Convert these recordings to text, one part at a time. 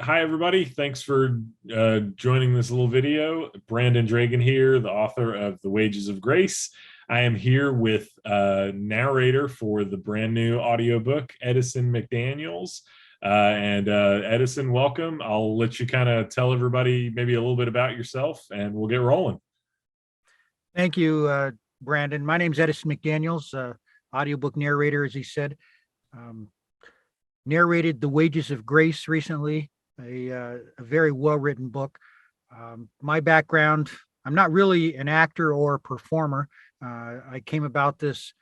Hi, everybody. Thanks for joining this little video. Brandon Dragan here, the author of The Wages of Grace. I am here with narrator for the brand new audiobook, Edison McDaniels. Edison, welcome. I'll let you kind of tell everybody maybe a little bit about yourself and we'll get rolling. Thank you, Brandon. My name's Edison McDaniels, audiobook narrator, as he said. Um, Narrated The Wages of Grace recently, a very well-written book. My background, I'm not really an actor or a performer. I came about this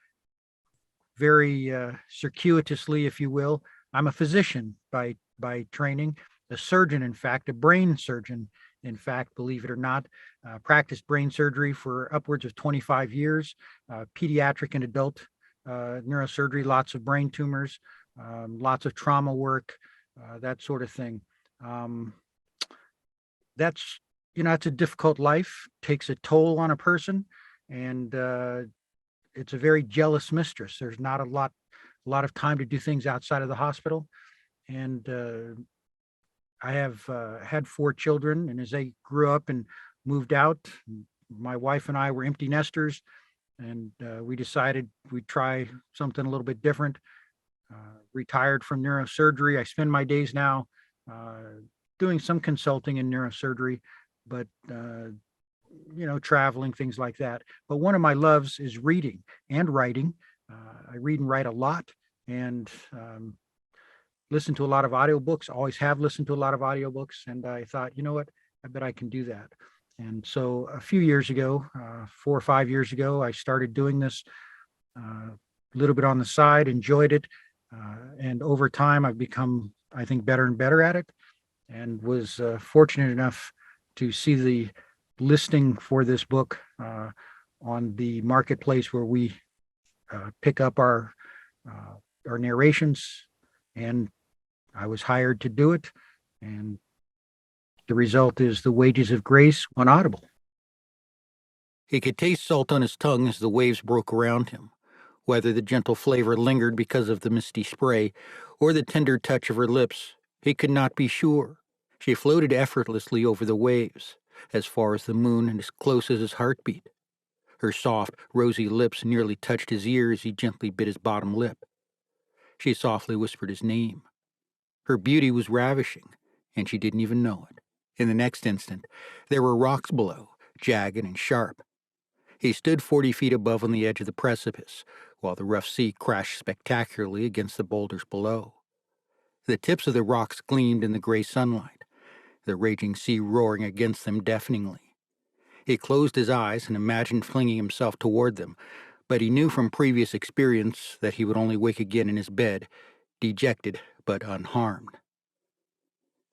very circuitously, if you will. I'm a physician by training, a surgeon, in fact, a brain surgeon, in fact, believe it or not. Practiced brain surgery for upwards of 25 years, pediatric and adult neurosurgery, lots of brain tumors, lots of trauma work, that sort of thing. That's, it's a difficult life, takes a toll on a person, and it's a very jealous mistress. There's not a lot of time to do things outside of the hospital. And I have had 4 children, and as they grew up and moved out, my wife and I were empty nesters, and we decided we'd try something a little bit different. Retired from neurosurgery. I spend my days now doing some consulting in neurosurgery, but traveling, things like that. But one of my loves is reading and writing. I read and write a lot, and listen to a lot of audiobooks. Always have listened to a lot of audiobooks, and I thought, you know what, I bet I can do that. And so a few years ago, 4 or 5 years ago, I started doing this a little bit on the side, enjoyed it. And over time, I've become, I think, better and better at it, and was fortunate enough to see the listing for this book on the marketplace where we pick up our narrations, and I was hired to do it. And the result is The Wages of Grace on Audible. He could taste salt on his tongue as the waves broke around him. Whether the gentle flavor lingered because of the misty spray or the tender touch of her lips, he could not be sure. She floated effortlessly over the waves, as far as the moon and as close as his heartbeat. Her soft, rosy lips nearly touched his ear as he gently bit his bottom lip. She softly whispered his name. Her beauty was ravishing, and she didn't even know it. In the next instant, there were rocks below, jagged and sharp. He stood 40 feet above on the edge of the precipice, while the rough sea crashed spectacularly against the boulders below. The tips of the rocks gleamed in the gray sunlight, the raging sea roaring against them deafeningly. He closed his eyes and imagined flinging himself toward them, but he knew from previous experience that he would only wake again in his bed, dejected but unharmed.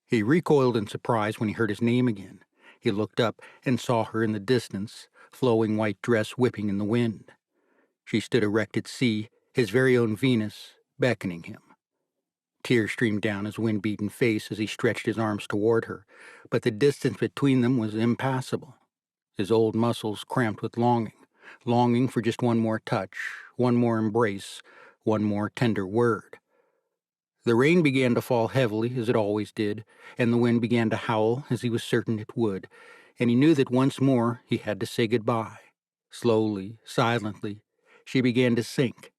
He recoiled in surprise when he heard his name again. He looked up and saw her in the distance, flowing white dress whipping in the wind. She stood erect at sea, his very own Venus, beckoning him. Tears streamed down his wind-beaten face as he stretched his arms toward her, but the distance between them was impassable. His old muscles cramped with longing for just one more touch, one more embrace, one more tender word. The rain began to fall heavily, as it always did, and the wind began to howl, as he was certain it would, and he knew that once more he had to say goodbye. Slowly, silently, she began to sink.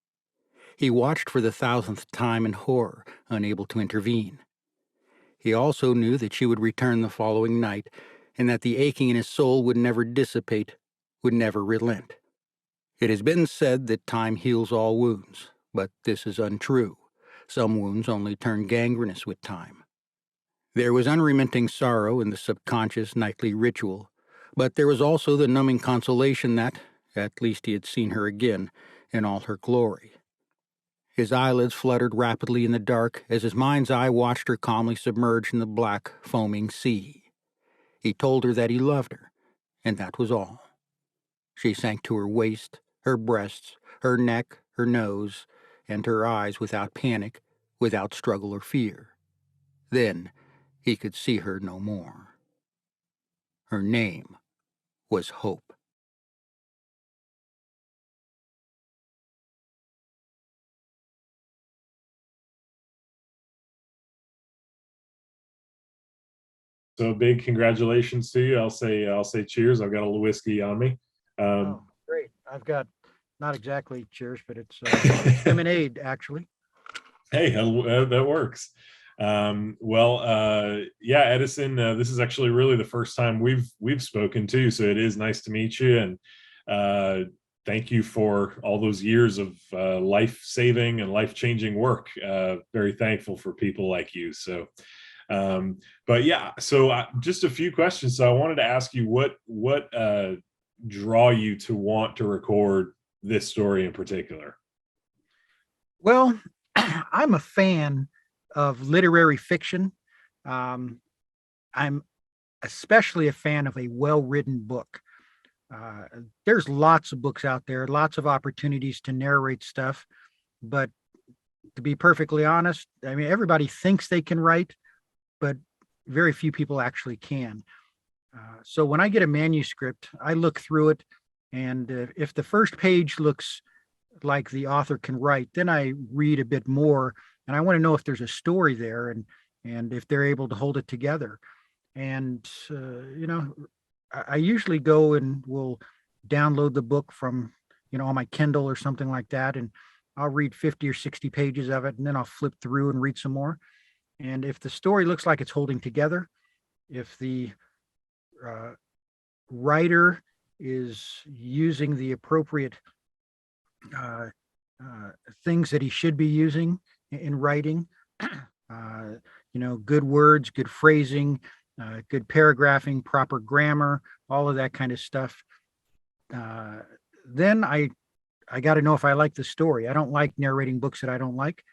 He watched for the 1,000th time in horror, unable to intervene. He also knew that she would return the following night, and that the aching in his soul would never dissipate, would never relent. It has been said that time heals all wounds, but this is untrue. Some wounds only turn gangrenous with time. There was unremitting sorrow in the subconscious nightly ritual, but there was also the numbing consolation that, at least he had seen her again, in all her glory. His eyelids fluttered rapidly in the dark as his mind's eye watched her calmly submerged in the black, foaming sea. He told her that he loved her, and that was all. She sank to her waist, her breasts, her neck, her nose, and her eyes without panic, without struggle or fear. Then he could see her no more. Her name was Hope. So big congratulations to you. I'll say cheers. I've got a little whiskey on me. Oh, great. I've got not exactly cheers, but it's lemonade actually. Hey, that works. Yeah, Edison, this is actually really the first time we've spoken too, so it is nice to meet you, and thank you for all those years of life-saving and life-changing work. Very thankful for people like you. So, but yeah, so just a few questions. So I wanted to ask you what draw you to want to record this story in particular. Well, I'm a fan of literary fiction. Um, I'm especially a fan of a well-written book. Uh, there's lots of books out there, lots of opportunities to narrate stuff, but to be perfectly honest, I mean, everybody thinks they can write, but very few people actually can. So when I get a manuscript, I look through it, and if the first page looks like the author can write, then I read a bit more, and I want to know if there's a story there, and if they're able to hold it together. And I usually go and will download the book from on my Kindle or something like that, and I'll read 50 or 60 pages of it, and then I'll flip through and read some more. And if the story looks like it's holding together, if the uh, writer is using the appropriate uh, things that he should be using in writing, good words, good phrasing, good paragraphing, proper grammar, all of that kind of stuff. Then I got to know if I like the story. I don't like narrating books that I don't like.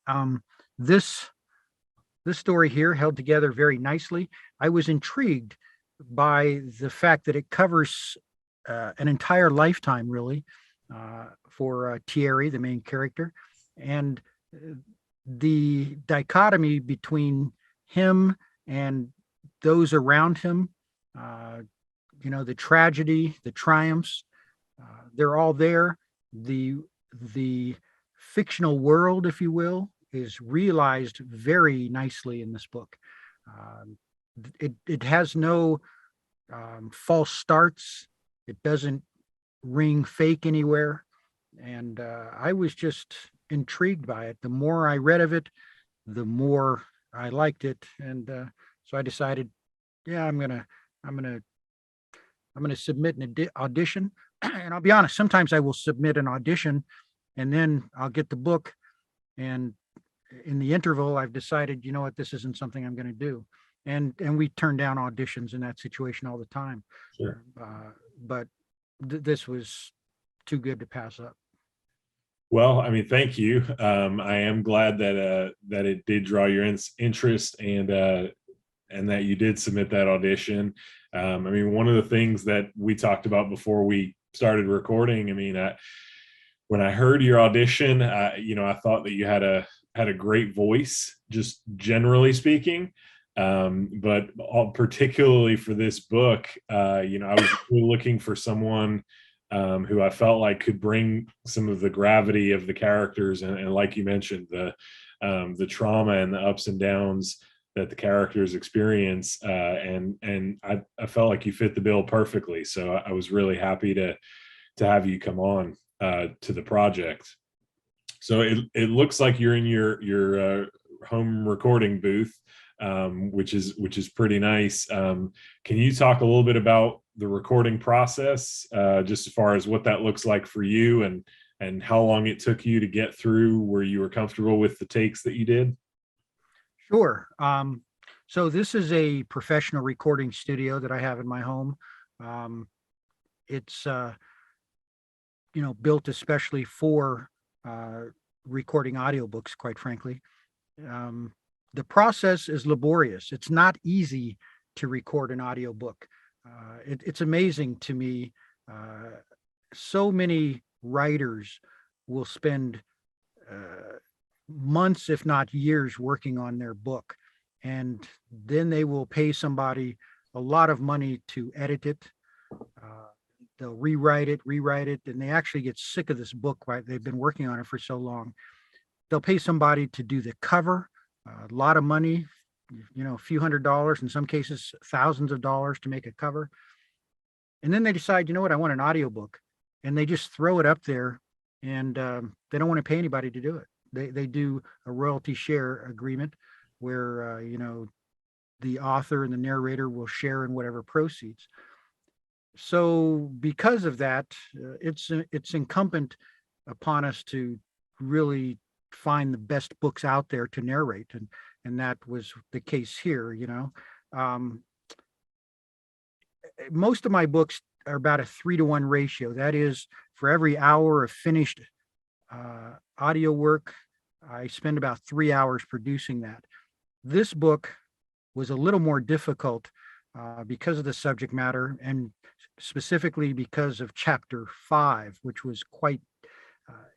um, this this story here held together very nicely. I was intrigued by the fact that it covers an entire lifetime, really, for Thierry, the main character, and the dichotomy between him and those around him. Uh, the tragedy, the triumphs, they're all there. The fictional world, if you will, is realized very nicely in this book. Um, it has no false starts. It doesn't ring fake anywhere, and I was just intrigued by it. The more I read of it, the more I liked it, and so I decided, yeah, I'm gonna I'm gonna submit an audition. And I'll be honest, sometimes I will submit an audition, and then I'll get the book, and in the interval, I've decided, you know what, this isn't something I'm going to do. And we turn down auditions in that situation all the time. Sure. But this was too good to pass up. Well, I mean, thank you. I am glad that it did draw your interest, and that you did submit that audition. I mean, one of the things that we talked about before we started recording, I mean, when I heard your audition, I thought that you had a great voice, just generally speaking. But particularly for this book, I was really looking for someone who I felt like could bring some of the gravity of the characters, and like you mentioned, the trauma and the ups and downs that the characters experience, and I felt like you fit the bill perfectly. So I was really happy to have you come on to the project. So it looks like you're in your home recording booth, which is pretty nice. Can you talk a little bit about the recording process, just as far as what that looks like for you, and how long it took you to get through where you were comfortable with the takes that you did? Sure. So this is a professional recording studio that I have in my home. It's built especially for recording audiobooks, quite frankly. The process is laborious. It's not easy to record an audiobook. It's amazing to me. So many writers will spend months, if not years, working on their book. And then they will pay somebody a lot of money to edit it. They'll rewrite it, and they actually get sick of this book, right? They've been working on it for so long. They'll pay somebody to do the cover, a lot of money, a few $100s, in some cases thousands of dollars to make a cover. And then they decide, you know what, I want an audiobook, and they just throw it up there, and they don't want to pay anybody to do it. They do a royalty share agreement where the author and the narrator will share in whatever proceeds. So because of that, it's incumbent upon us to really find the best books out there to narrate, and that was the case here. Most of my books are about a 3-to-1 ratio. That is, for every hour of finished audio work, I spend about 3 hours producing that. This book was a little more difficult because of the subject matter, and specifically because of chapter 5, which was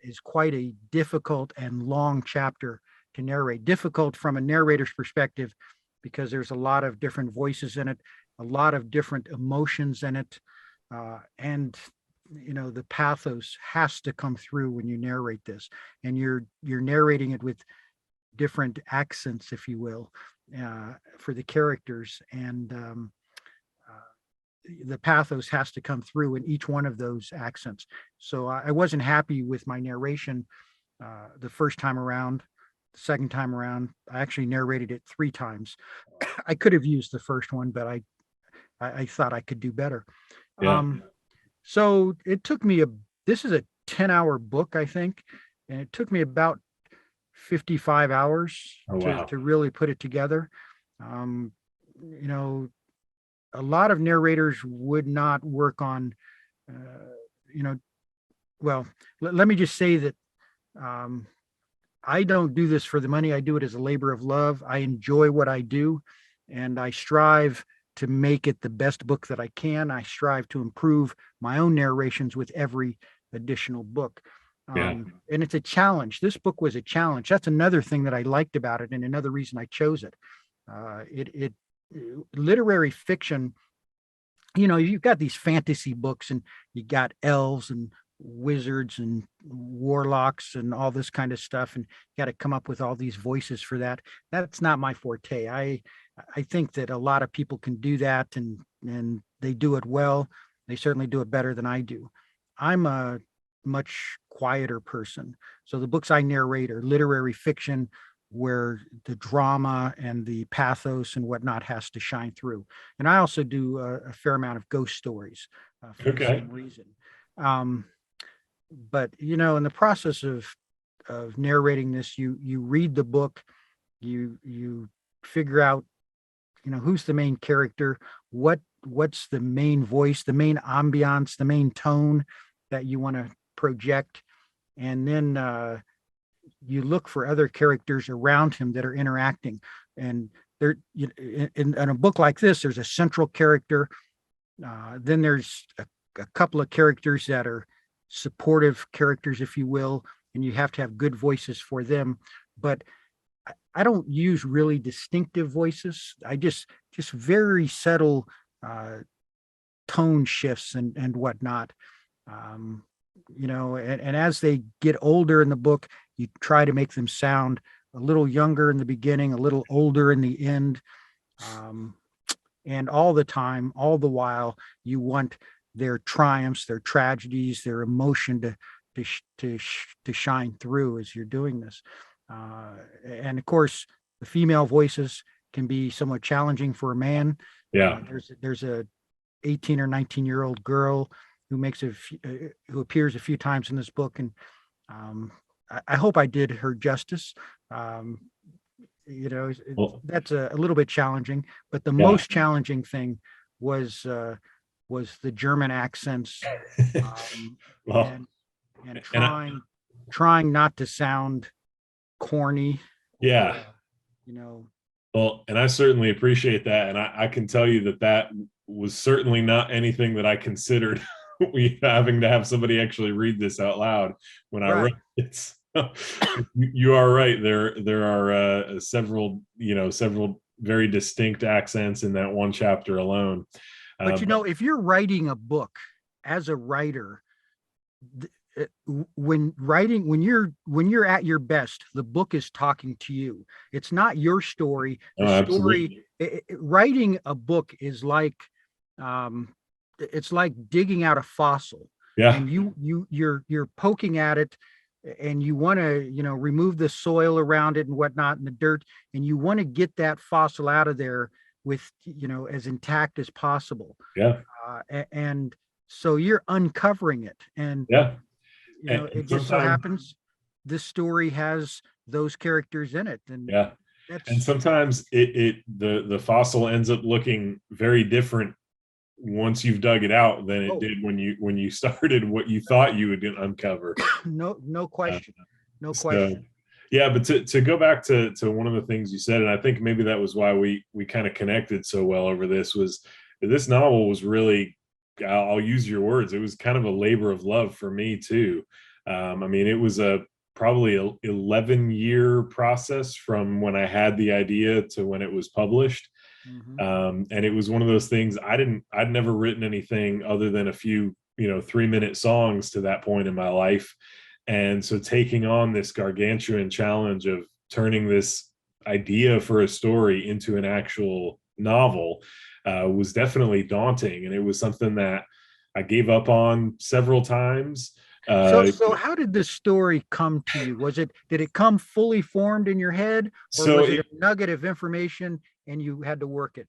is quite a difficult and long chapter to narrate. Difficult from a narrator's perspective because there's a lot of different voices in it, a lot of different emotions in it, and the pathos has to come through when you narrate this, and you're narrating it with different accents, if you will, for the characters, and the pathos has to come through in each one of those accents. So I wasn't happy with my narration the first time around. The second time around, I actually narrated it 3 times. I could have used the first one, but I thought I could do better. Yeah. So it took me this is a 10-hour book, I think, and it took me about 55 hours Oh, wow. to really put it together. A lot of narrators would not work on, well, let me just say that I don't do this for the money. I do it as a labor of love. I enjoy what I do, and I strive to make it the best book that I can. I strive to improve my own narrations with every additional book. And it's a challenge. This book was a challenge. That's another thing that I liked about it, and another reason I chose it. Literary fiction, you've got these fantasy books, and you got elves and wizards and warlocks and all this kind of stuff, and you got to come up with all these voices for that. That's not my forte. I think that a lot of people can do that, and they do it well. They certainly do it better than I do. I'm a much quieter person. So the books I narrate are literary fiction, where the drama and the pathos and whatnot has to shine through. And I also do a fair amount of ghost stories for the same reason. But in the process of narrating this, you read the book, you figure out who's the main character, what's the main voice, the main ambiance, the main tone that you want to project, and then you look for other characters around him that are interacting. And there, in a book like this, there's a central character. Then there's a couple of characters that are supportive characters, if you will, and you have to have good voices for them. But I don't use really distinctive voices. I just very subtle tone shifts and whatnot. And as they get older in the book, you try to make them sound a little younger in the beginning, a little older in the end. And all the time, all the while, you want their triumphs, their tragedies, their emotion to shine through as you're doing this. And of course, the female voices can be somewhat challenging for a man. Yeah. There's a 18 or 19-year-old girl who who appears a few times in this book, and I hope I did her justice. That's a little bit challenging, but the most challenging thing was the German accents, and trying not to sound corny. Yeah. Well, and I certainly appreciate that, and I can tell you that was certainly not anything that I considered we having to have somebody actually read this out loud when I wrote it. So, you are right. There are several very distinct accents in that one chapter alone. But if you're writing a book as a writer, when you're at your best, the book is talking to you. It's not your story. Oh, The story, absolutely. writing a book is like, um, it's like digging out a fossil, Yeah. and you're poking at it, and you want to, remove the soil around it and whatnot and the dirt, and you want to get that fossil out of there with, as intact as possible. Yeah. And so you're uncovering it, and Yeah. it And just so sometimes, happens this story has those characters in it, and yeah. And that's sometimes the fossil ends up looking very different once you've dug it out than it oh, did when you started what you thought you would uncover. no Uh, question, no so question. yeah, but to go back to one of the things you said, and I think maybe that was why we kind of connected so well over this, was this novel was really, I'll use your words, it was kind of a labor of love for me too. I mean, it was a probably a 11-year process from when I had the idea to when it was published. Mhm. And it was one of those things, I'd never written anything other than a few, 3-minute songs to that point in my life. And so taking on this gargantuan challenge of turning this idea for a story into an actual novel was definitely daunting. And it was something that I gave up on several times. So how did this story come to you? Did it come fully formed in your head, or so was it it, a nugget of information and you had to work it?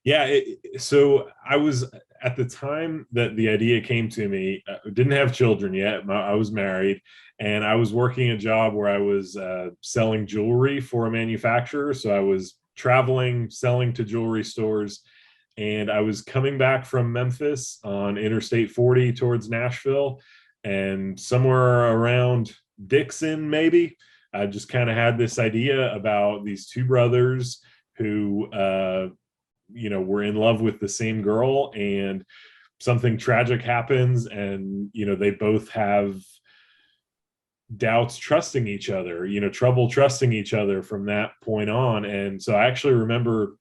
Yeah, so I was, at the time that the idea came to me, didn't have children yet. I was married, and I was working a job where I was selling jewelry for a manufacturer. So I was traveling, selling to jewelry stores, and I was coming back from Memphis on Interstate 40 towards Nashville, and somewhere around Dixon, maybe, I just kind of had this idea about these two brothers who were in love with the same girl, and something tragic happens, and they both have doubts trusting each other, trouble trusting each other from that point on. And so I actually remember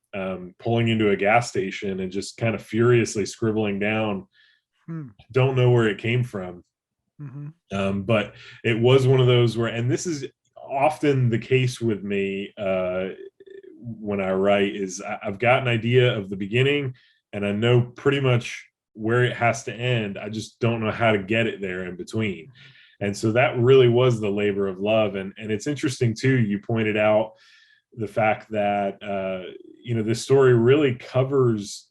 pulling into a gas station and just kind of furiously scribbling down, Hmm. don't know where it came from. Hmm. But it was one of those where, and this is often the case with me when I write, is I've got an idea of the beginning and I know pretty much where it has to end. I just don't know how to get it there in between. And so that really was the labor of love. And it's interesting too, you pointed out the fact that this story really covers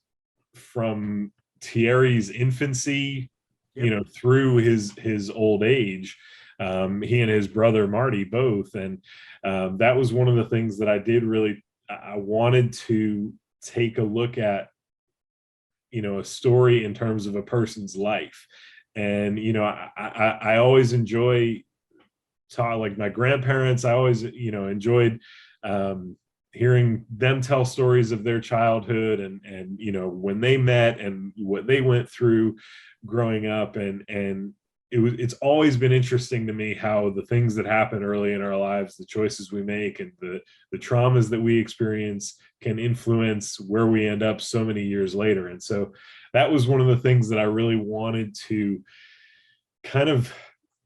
from Thierry's infancy, Yep. through his old age. He and his brother Marty both, and that was one of the things that I did really. I wanted to take a look at, a story in terms of a person's life, and I always enjoy like my grandparents. I always enjoyed hearing them tell stories of their childhood, and when they met and what they went through growing up, and it's always been interesting to me how the things that happen early in our lives, the choices we make, and the traumas that we experience can influence where we end up so many years later. And so that was one of the things that I really wanted to kind of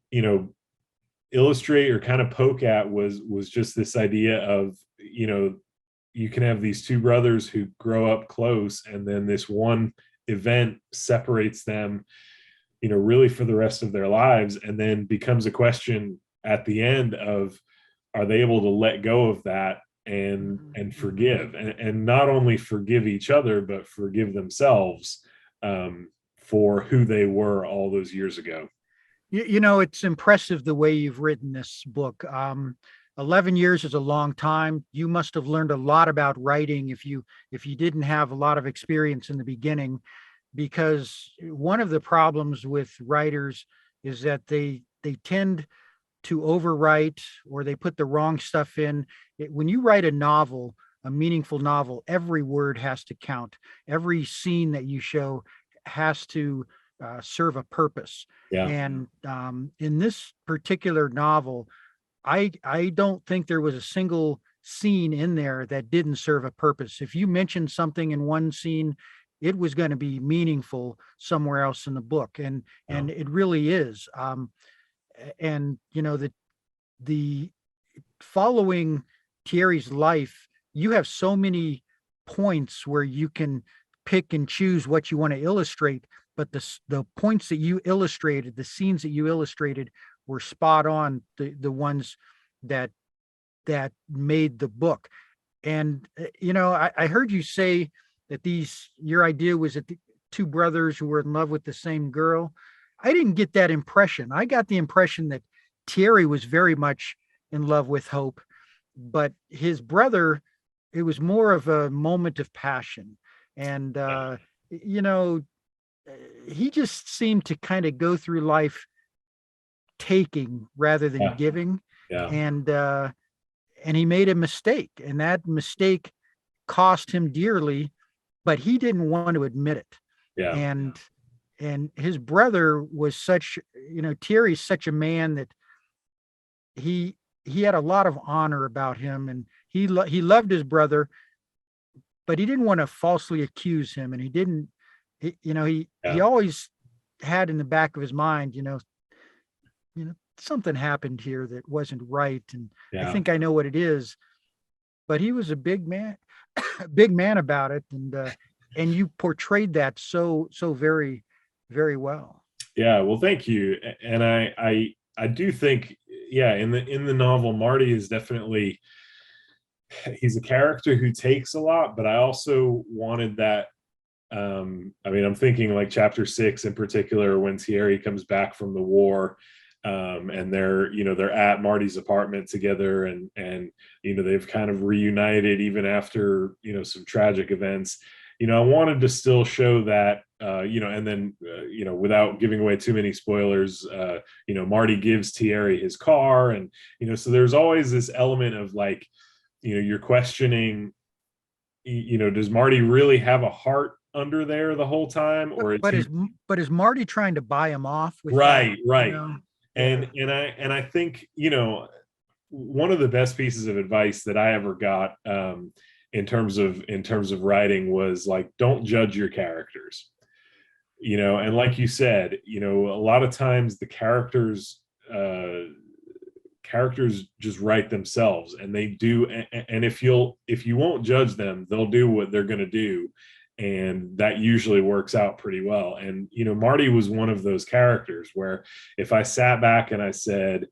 you know illustrate or kind of poke at, was just this idea of you can have these two brothers who grow up close, and then this one event separates them really for the rest of their lives, and then becomes a question at the end of, are they able to let go of that and forgive, and not only forgive each other but forgive themselves for who they were all those years ago. It's impressive the way you've written this book. 11 years is a long time. You must have learned a lot about writing if you didn't have a lot of experience in the beginning, because one of the problems with writers is that they tend to overwrite, or they put the wrong stuff in. When you write a novel, a meaningful novel, every word has to count. Every scene that you show has to serve a purpose. Yeah. And in this particular novel, I don't think there was a single scene in there that didn't serve a purpose. If you mentioned something in one scene, it was going to be meaningful somewhere else in the book, and Yeah. it really is. and the following Thierry's life, you have so many points where you can pick and choose what you want to illustrate, but the points that you illustrated, the scenes that you illustrated, were spot on, the ones that made the book. And I heard you say that your idea was that the two brothers who were in love with the same girl. I didn't get that impression. I got the impression that Thierry was very much in love with Hope, but his brother, it was more of a moment of passion. And you know he just seemed to kind of go through life taking rather than giving. Yeah. And he made a mistake, and that mistake cost him dearly, but he didn't want to admit it. Yeah. And his brother was such, Thierry's such a man that he had a lot of honor about him, and he loved his brother, but he didn't want to falsely accuse him, and he always had in the back of his mind, something happened here that wasn't right, and I think I know what it is. But he was a big man, big man about it, and you portrayed that so very, very well. Yeah, well, thank you. And I do think, in the novel, Marty is definitely, he's a character who takes a lot, but I also wanted that. I'm thinking like chapter 6 in particular, when Thierry comes back from the war, and they're at Marty's apartment together, and they've kind of reunited even after some tragic events. I wanted to still show that, and then without giving away too many spoilers, Marty gives Thierry his car, and so there's always this element of like, you're questioning, does Marty really have a heart under there the whole time, or is Marty trying to buy him off with right that, And I think, one of the best pieces of advice that I ever got, in terms of writing, was like, don't judge your characters, and like you said, a lot of times the characters just write themselves, and they do. And if you won't judge them, they'll do what they're going to do. And that usually works out pretty well. And, Marty was one of those characters where if I sat back and I said,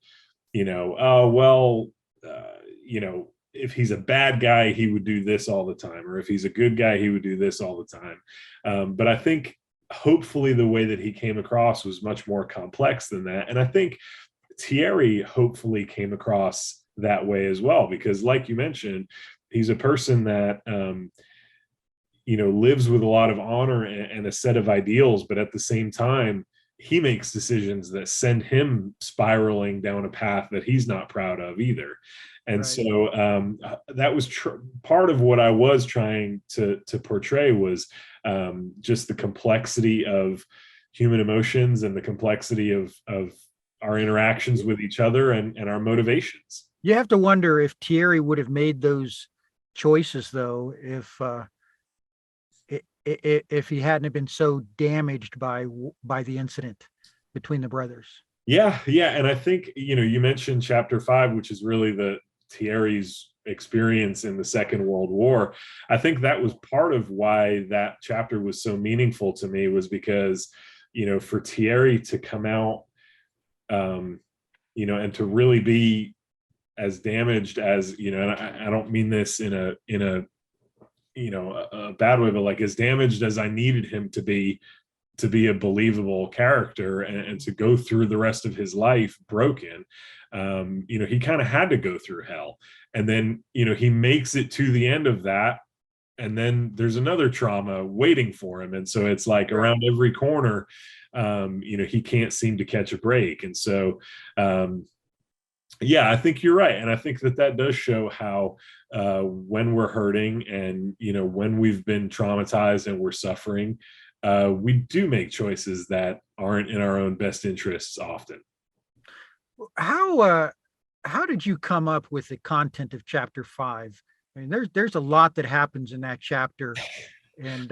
if he's a bad guy, he would do this all the time. Or if he's a good guy, he would do this all the time. But I think hopefully the way that he came across was much more complex than that. And I think Thierry hopefully came across that way as well, because like you mentioned, he's a person that, lives with a lot of honor and a set of ideals, but at the same time, he makes decisions that send him spiraling down a path that he's not proud of either. And right. So that was part of what I was trying to portray, was just the complexity of human emotions and the complexity of our interactions with each other and our motivations. You have to wonder if Thierry would have made those choices, though, if he hadn't been so damaged by the incident between the brothers. Yeah. And I think, you mentioned chapter 5, which is really the Thierry's experience in the Second World War. I think that was part of why that chapter was so meaningful to me, was because, for Thierry to come out, and to really be as damaged as, and I don't mean this in a bad way, but like as damaged as I needed him to be a believable character, and to go through the rest of his life broken. He kind of had to go through hell, and then, he makes it to the end of that, and then there's another trauma waiting for him. And so it's like around every corner, he can't seem to catch a break. And so, I think you're right. And I think that does show how, when we're hurting and, when we've been traumatized and we're suffering, we do make choices that aren't in our own best interests often. How did you come up with the content of chapter 5? I mean, there's a lot that happens in that chapter, and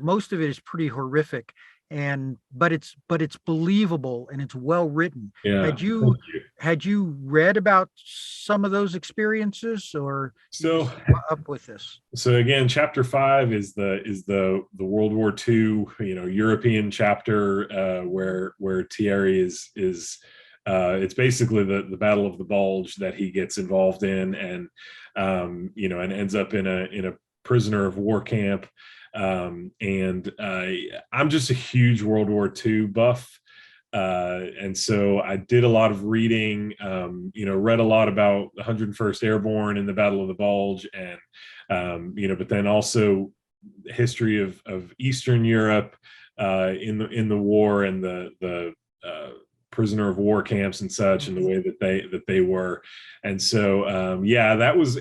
most of it is pretty horrific. but it's believable and it's well written. Yeah. Had you read about some of those experiences, or you So just came up with this? So again, chapter 5 is the World War II, European chapter, where Thierry is it's basically the Battle of the Bulge that he gets involved in, and and ends up in a prisoner of war camp. And I'm just a huge World War II buff. And so I did a lot of reading, read a lot about the 101st Airborne and the Battle of the Bulge, and but then also history of Eastern Europe in the war, and the prisoner of war camps and such, and the way that they were. And so that was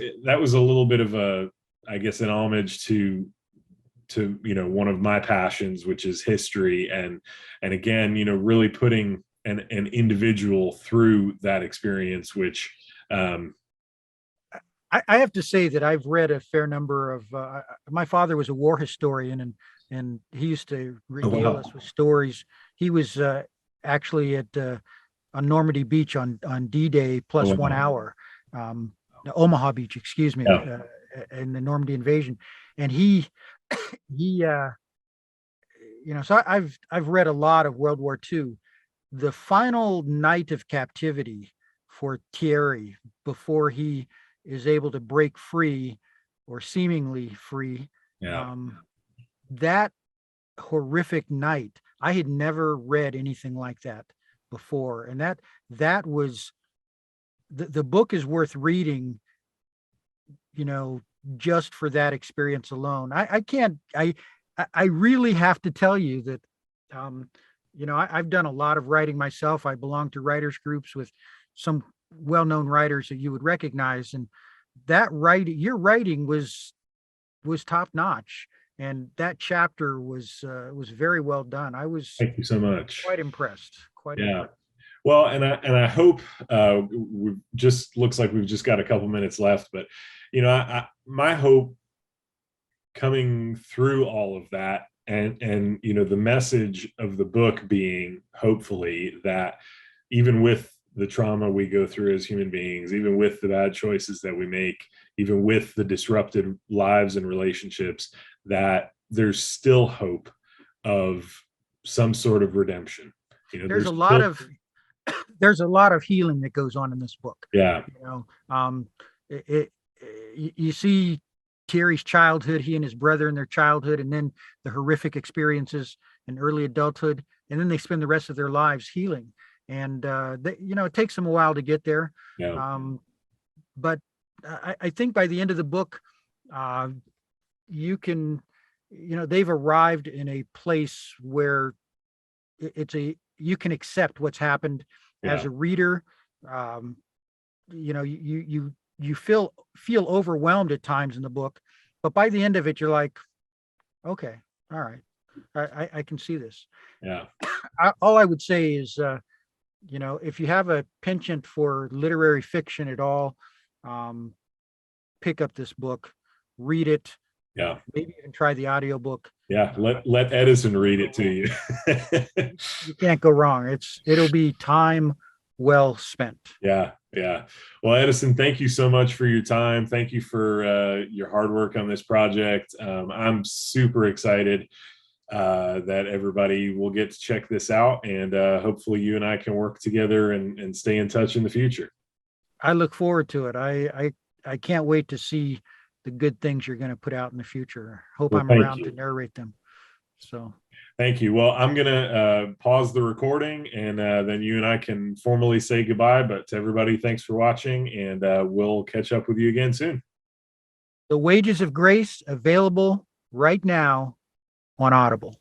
a little bit of I guess an homage to one of my passions, which is history, and again, really putting an individual through that experience, which I have to say that I've read a fair number of my father was a war historian, and he used to regale us with stories. He was actually at on Normandy Beach on D-Day plus 1 hour, Omaha Beach, excuse me, in the Normandy invasion. And he so I've read a lot of World War II. The final night of captivity for Thierry, before he is able to break free, or seemingly free, that horrific night, I had never read anything like that before. And that was the book is worth reading, just for that experience alone. I really have to tell you that, I've done a lot of writing myself. I belong to writers groups with some well-known writers that you would recognize, and your writing was top notch, and that chapter was very well done. I was Thank you so much. Quite impressed. Impressed. Well, and I hope we just looks like we've just got a couple minutes left, but my hope coming through all of that, and the message of the book being, hopefully, that even with the trauma we go through as human beings, even with the bad choices that we make, even with the disrupted lives and relationships, that there's still hope of some sort of redemption. There's a lot of healing that goes on in this book. Yeah. You see Thierry's childhood, he and his brother in their childhood, and then the horrific experiences in early adulthood, and then they spend the rest of their lives healing. And it takes them a while to get there. Yeah. But I think by the end of the book, you can, they've arrived in a place where you can accept what's happened as a reader. You feel overwhelmed at times in the book, but by the end of it, you're like, okay, all right, I can see this. Yeah. All I would say is, if you have a penchant for literary fiction at all, pick up this book, read it. Yeah. Maybe even try the audiobook. Yeah. Let Edison read it to you. You can't go wrong. It'll be time well spent. Yeah. Well, Edison, thank you so much for your time. Thank you for your hard work on this project. I'm super excited that everybody will get to check this out, and hopefully you and I can work together and stay in touch in the future. I look forward to it. I can't wait to see the good things you're going to put out in the future. Hope I'm around to narrate them. So thank you. Well, I'm going to pause the recording, and then you and I can formally say goodbye. But to everybody, thanks for watching, and we'll catch up with you again soon. The Wages of Grace, available right now on Audible.